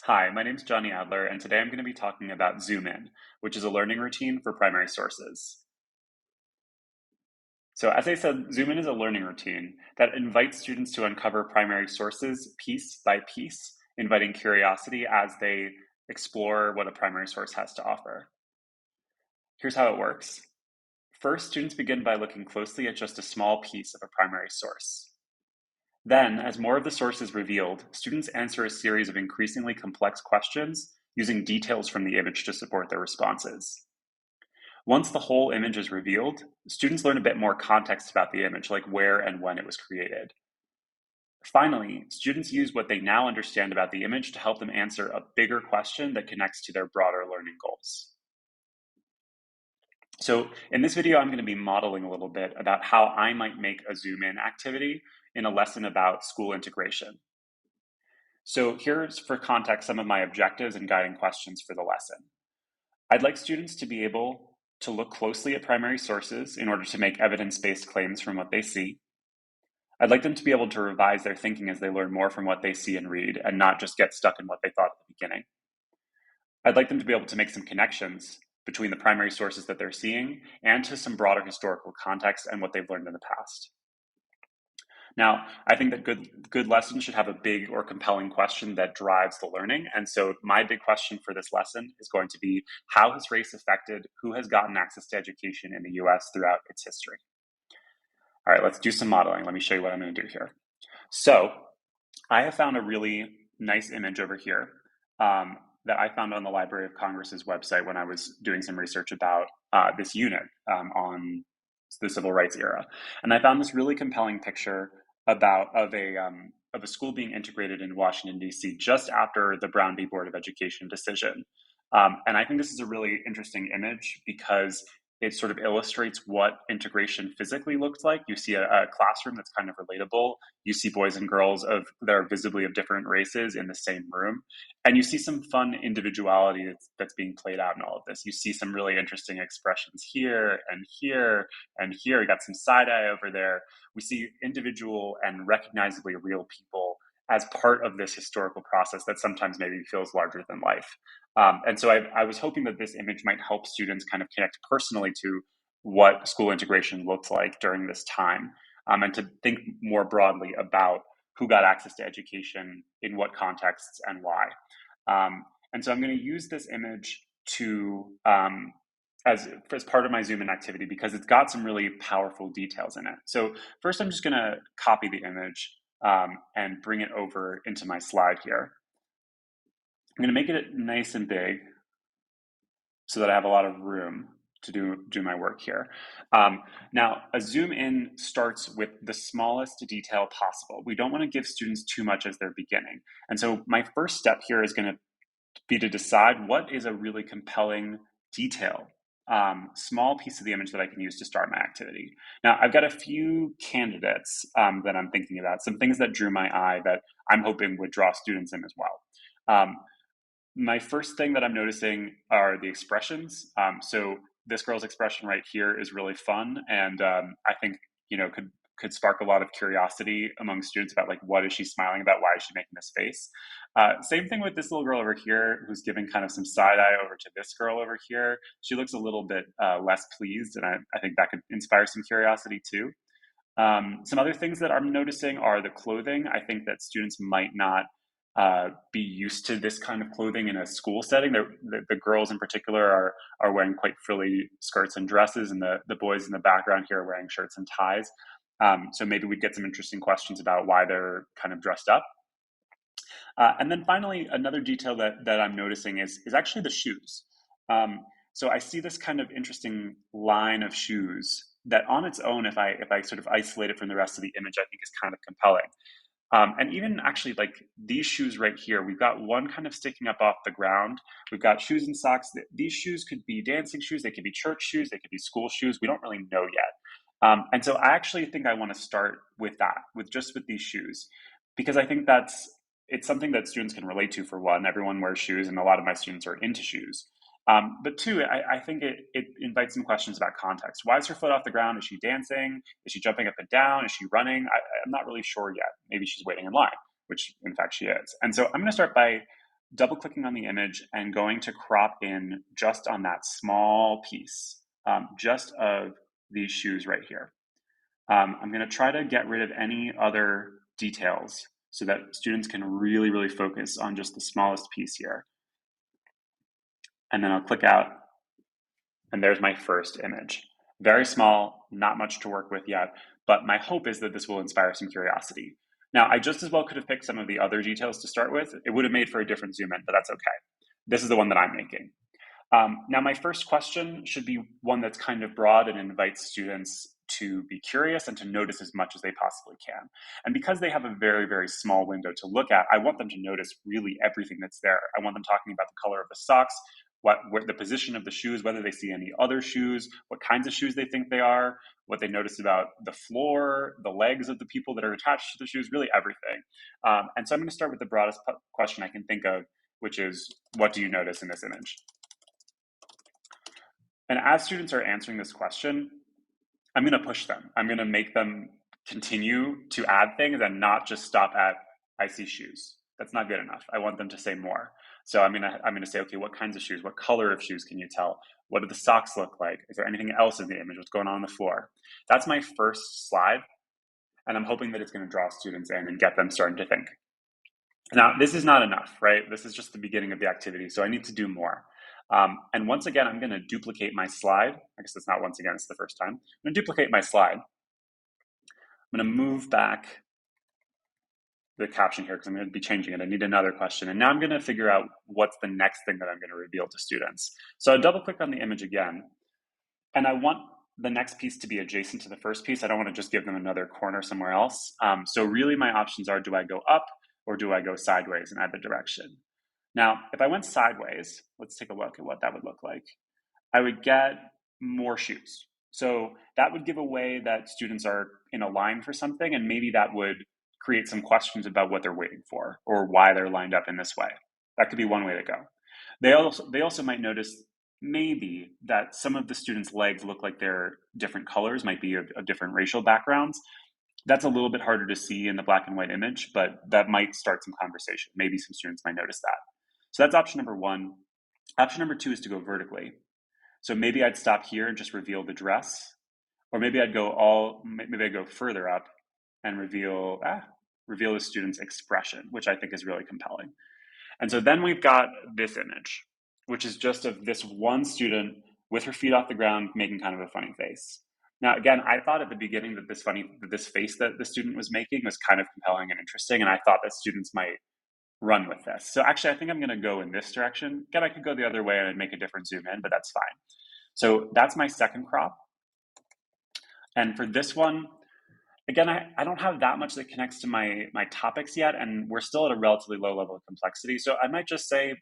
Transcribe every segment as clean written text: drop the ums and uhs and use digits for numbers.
Hi, my name is Jonny Adler, and today I'm going to be talking about Zoom In, which is a learning routine for primary sources. So, as I said, Zoom In is a learning routine that invites students to uncover primary sources piece by piece, inviting curiosity as they explore what a primary source has to offer. Here's how it works. First, students begin by looking closely at just a small piece of a primary source. Then, as more of the source is revealed, students answer a series of increasingly complex questions using details from the image to support their responses. Once the whole image is revealed, students learn a bit more context about the image, like where and when it was created. Finally, students use what they now understand about the image to help them answer a bigger question that connects to their broader learning goals. So in this video, I'm going to be modeling a little bit about how I might make a zoom in activity in a lesson about school integration. So here's, for context, some of my objectives and guiding questions for the lesson. I'd like students to be able to look closely at primary sources in order to make evidence-based claims from what they see. I'd like them to be able to revise their thinking as they learn more from what they see and read, and not just get stuck in what they thought at the beginning. I'd like them to be able to make some connections between the primary sources that they're seeing and to some broader historical context and what they've learned in the past. Now, I think that good lessons should have a big or compelling question that drives the learning. And so my big question for this lesson is going to be, how has race affected who has gotten access to education in the US throughout its history? All right, let's do some modeling. Let me show you what I'm going to do here. So I have found a really nice image over here that I found on the Library of Congress's website when I was doing some research about this unit on the civil rights era. And I found this really compelling picture of a school being integrated in Washington, D.C. just after the Brown v. Board of Education decision. And I think this is a really interesting image because it sort of illustrates what integration physically looked like. You see a classroom that's kind of relatable. You see boys and girls that are visibly of different races in the same room. And you see some fun individuality that's being played out in all of this. You see some really interesting expressions here and here and here. You got some side eye over there. We see individual and recognizably real people as part of this historical process that sometimes maybe feels larger than life. And so I was hoping that this image might help students kind of connect personally to what school integration looked like during this time, and to think more broadly about who got access to education, in what contexts, and why. And so I'm going to use this image to as part of my Zoom in activity because it's got some really powerful details in it. So first, I'm just going to copy the image and bring it over into my slide here. I'm going to make it nice and big so that I have a lot of room to do my work here. Now, a zoom in starts with the smallest detail possible. We don't want to give students too much as they're beginning. And so my first step here is going to be to decide what is a really compelling detail, small piece of the image that I can use to start my activity. Now, I've got a few candidates that I'm thinking about, some things that drew my eye that I'm hoping would draw students in as well. My first thing that I'm noticing are the expressions. So this girl's expression right here is really fun, and I think could spark a lot of curiosity among students about like what is she smiling about, why is she making this face. Same thing with this little girl over here who's giving kind of some side eye over to this girl over here. She looks a little bit less pleased, and I think that could inspire some curiosity too. Some other things that I'm noticing are the clothing. I think that students might not be used to this kind of clothing in a school setting. The girls in particular are wearing quite frilly skirts and dresses, and the boys in the background here are wearing shirts and ties. So maybe we'd get some interesting questions about why they're kind of dressed up. And then finally, another detail that I'm noticing is actually the shoes. So I see this kind of interesting line of shoes that on its own, if I sort of isolate it from the rest of the image, I think is kind of compelling. And even actually like these shoes right here, we've got one kind of sticking up off the ground. We've got shoes and socks. These shoes could be dancing shoes. They could be church shoes. They could be school shoes. We don't really know yet. And so I actually think I want to start with that, with these shoes, because I think it's something that students can relate to. For one, everyone wears shoes, and a lot of my students are into shoes. But two, I think it invites some questions about context. Why is her foot off the ground? Is she dancing? Is she jumping up and down? Is she running? I'm not really sure yet. Maybe she's waiting in line, which in fact she is. And so I'm going to start by double clicking on the image and going to crop in just on that small piece, just of these shoes right here. I'm going to try to get rid of any other details so that students can really, really focus on just the smallest piece here. And then I'll click out, and there's my first image. Very small, not much to work with yet, but my hope is that this will inspire some curiosity. Now, I just as well could have picked some of the other details to start with. It would have made for a different zoom in, but that's okay. This is the one that I'm making. Now, my first question should be one that's kind of broad and invites students to be curious and to notice as much as they possibly can. And because they have a very, very small window to look at, I want them to notice really everything that's there. I want them talking about the color of the socks, the position of the shoes, whether they see any other shoes, what kinds of shoes they think they are, what they notice about the floor, the legs of the people that are attached to the shoes, really everything. And so I'm going to start with the broadest question I can think of, which is, what do you notice in this image? And as students are answering this question, I'm going to push them. I'm going to make them continue to add things and not just stop at, I see shoes. That's not good enough. I want them to say more. So I'm going to say, okay, what kinds of shoes? What color of shoes can you tell? What do the socks look like? Is there anything else in the image? What's going on the floor? That's my first slide. And I'm hoping that it's going to draw students in and get them starting to think. Now, this is not enough, right? This is just the beginning of the activity. So I need to do more. And once again, I'm going to duplicate my slide. I guess it's not once again, it's the first time. I'm going to duplicate my slide. I'm going to move back the caption here because I'm going to be changing it. I need another question. And now I'm going to figure out what's the next thing that I'm going to reveal to students. So I double click on the image again, and I want the next piece to be adjacent to the first piece. I don't want to just give them another corner somewhere else. So really my options are, do I go up or do I go sideways in either direction? Now, if I went sideways, let's take a look at what that would look like. I would get more shoes. So that would give away that students are in a line for something, and maybe that would create some questions about what they're waiting for or why they're lined up in this way. That could be one way to go. They also might notice maybe that some of the students' legs look like they're different colors, might be of different racial backgrounds. That's a little bit harder to see in the black and white image, but that might start some conversation. Maybe some students might notice that. So that's option number one. Option number two is to go vertically. So maybe I'd stop here and just reveal the dress, or maybe I'd go further up and reveal the student's expression, which I think is really compelling. And so then we've got this image, which is just of this one student with her feet off the ground making kind of a funny face. Now, again, I thought at the beginning that this face that the student was making was kind of compelling and interesting, and I thought that students might run with this. So actually, I think I'm going to go in this direction. Again, I could go the other way and I'd make a different zoom in, but that's fine. So that's my second crop. And for this one, again, I don't have that much that connects to my topics yet, and we're still at a relatively low level of complexity. So I might just say,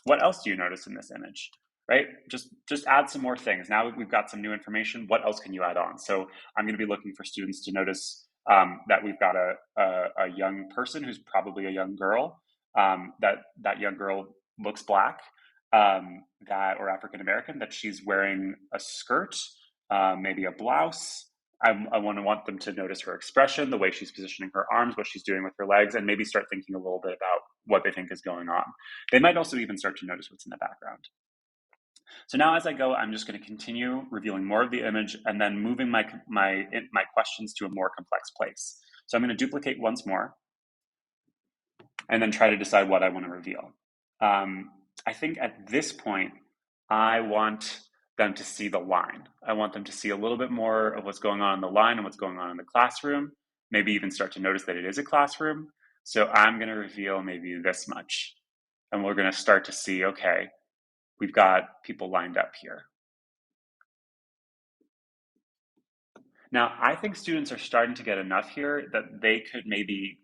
what else do you notice in this image? Right? Just add some more things. Now we've got some new information. What else can you add on? So I'm going to be looking for students to notice that we've got a young person who's probably a young girl. That young girl looks black, or African American. That she's wearing a skirt, maybe a blouse. I want them to notice her expression, the way she's positioning her arms, what she's doing with her legs, and maybe start thinking a little bit about what they think is going on. They might also even start to notice what's in the background. So now as I go, I'm just going to continue revealing more of the image and then moving my questions to a more complex place. So I'm going to duplicate once more and then try to decide what I want to reveal. I think at this point, I want them to see the line. I want them to see a little bit more of what's going on in the line and what's going on in the classroom, maybe even start to notice that it is a classroom. So I'm going to reveal maybe this much. And we're going to start to see, okay, we've got people lined up here. Now, I think students are starting to get enough here that they could maybe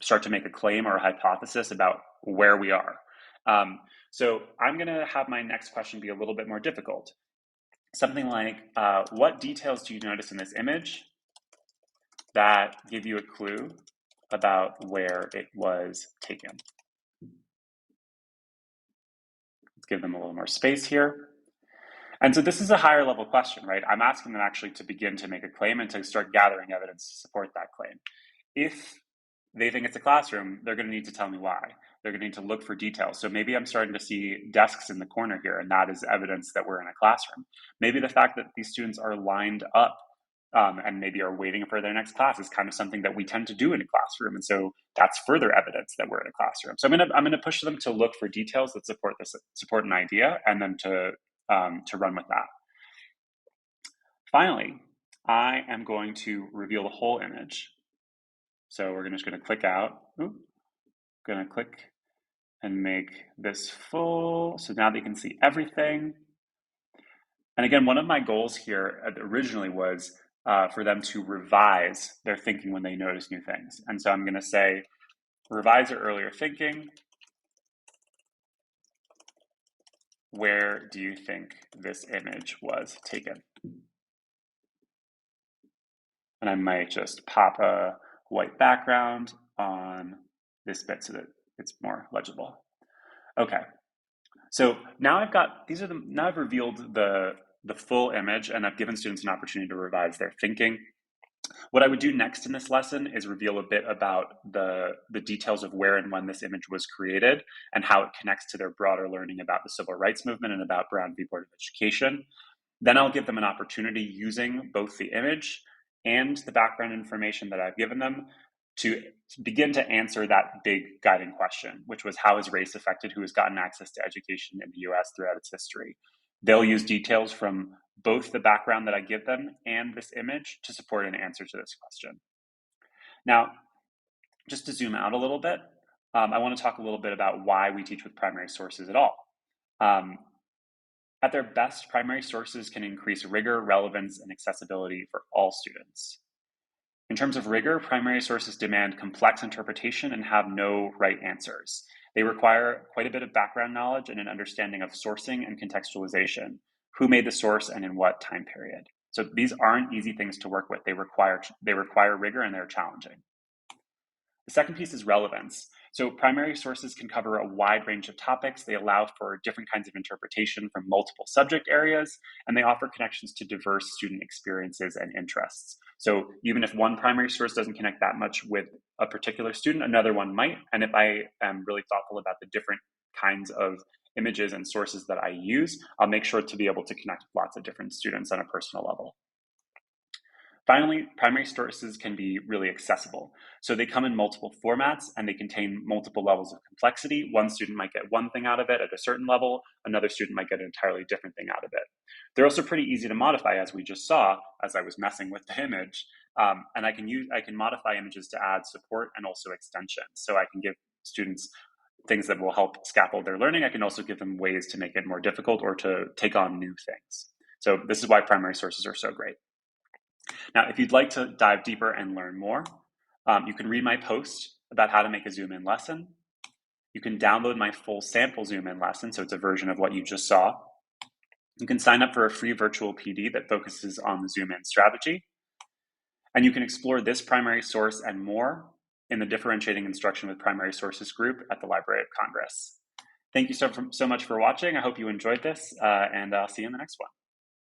start to make a claim or a hypothesis about where we are. So I'm going to have my next question be a little bit more difficult. Something like, what details do you notice in this image that give you a clue about where it was taken? Let's give them a little more space here. And so this is a higher level question, right? I'm asking them actually to begin to make a claim and to start gathering evidence to support that claim. If they think it's a classroom, they're going to need to tell me why. They're going to need to look for details. So maybe I'm starting to see desks in the corner here, and that is evidence that we're in a classroom. Maybe the fact that these students are lined up and maybe are waiting for their next class is kind of something that we tend to do in a classroom. And so that's further evidence that we're in a classroom. So I'm gonna push them to look for details that support an idea, and then to run with that. Finally, I am going to reveal the whole image. So we're just going to click out. Going to click and make this full. So now they can see everything. And again, one of my goals here originally was for them to revise their thinking when they notice new things. And so I'm going to say, revise your earlier thinking. Where do you think this image was taken? And I might just pop a white background on this bit so that it's more legible. Okay, so now I've got, now I've revealed the full image, and I've given students an opportunity to revise their thinking. What I would do next in this lesson is reveal a bit about the details of where and when this image was created and how it connects to their broader learning about the civil rights movement and about Brown v. Board of Education. Then I'll give them an opportunity using both the image and the background information that I've given them to begin to answer that big guiding question, which was, how has race affected who has gotten access to education in the US throughout its history? They'll use details from both the background that I give them and this image to support an answer to this question. Now, just to zoom out a little bit, I want to talk a little bit about why we teach with primary sources at all. At their best, primary sources can increase rigor, relevance, and accessibility for all students. In terms of rigor, primary sources demand complex interpretation and have no right answers. They require quite a bit of background knowledge and an understanding of sourcing and contextualization, who made the source and in what time period. So these aren't easy things to work with. They require rigor, and they're challenging. The second piece is relevance. So primary sources can cover a wide range of topics. They allow for different kinds of interpretation from multiple subject areas, and they offer connections to diverse student experiences and interests. So even if one primary source doesn't connect that much with a particular student, another one might. And if I am really thoughtful about the different kinds of images and sources that I use, I'll make sure to be able to connect with lots of different students on a personal level. Finally, primary sources can be really accessible. So they come in multiple formats and they contain multiple levels of complexity. One student might get one thing out of it at a certain level, another student might get an entirely different thing out of it. They're also pretty easy to modify, as we just saw, as I was messing with the image. And I can modify images to add support and also extensions. So I can give students things that will help scaffold their learning. I can also give them ways to make it more difficult or to take on new things. So this is why primary sources are so great. Now, if you'd like to dive deeper and learn more, you can read my post about how to make a Zoom in lesson. You can download my full sample Zoom in lesson, so it's a version of what you just saw. You can sign up for a free virtual PD that focuses on the Zoom in strategy. And you can explore this primary source and more in the Differentiating Instruction with Primary Sources group at the Library of Congress. Thank you so much for watching. I hope you enjoyed this, and I'll see you in the next one.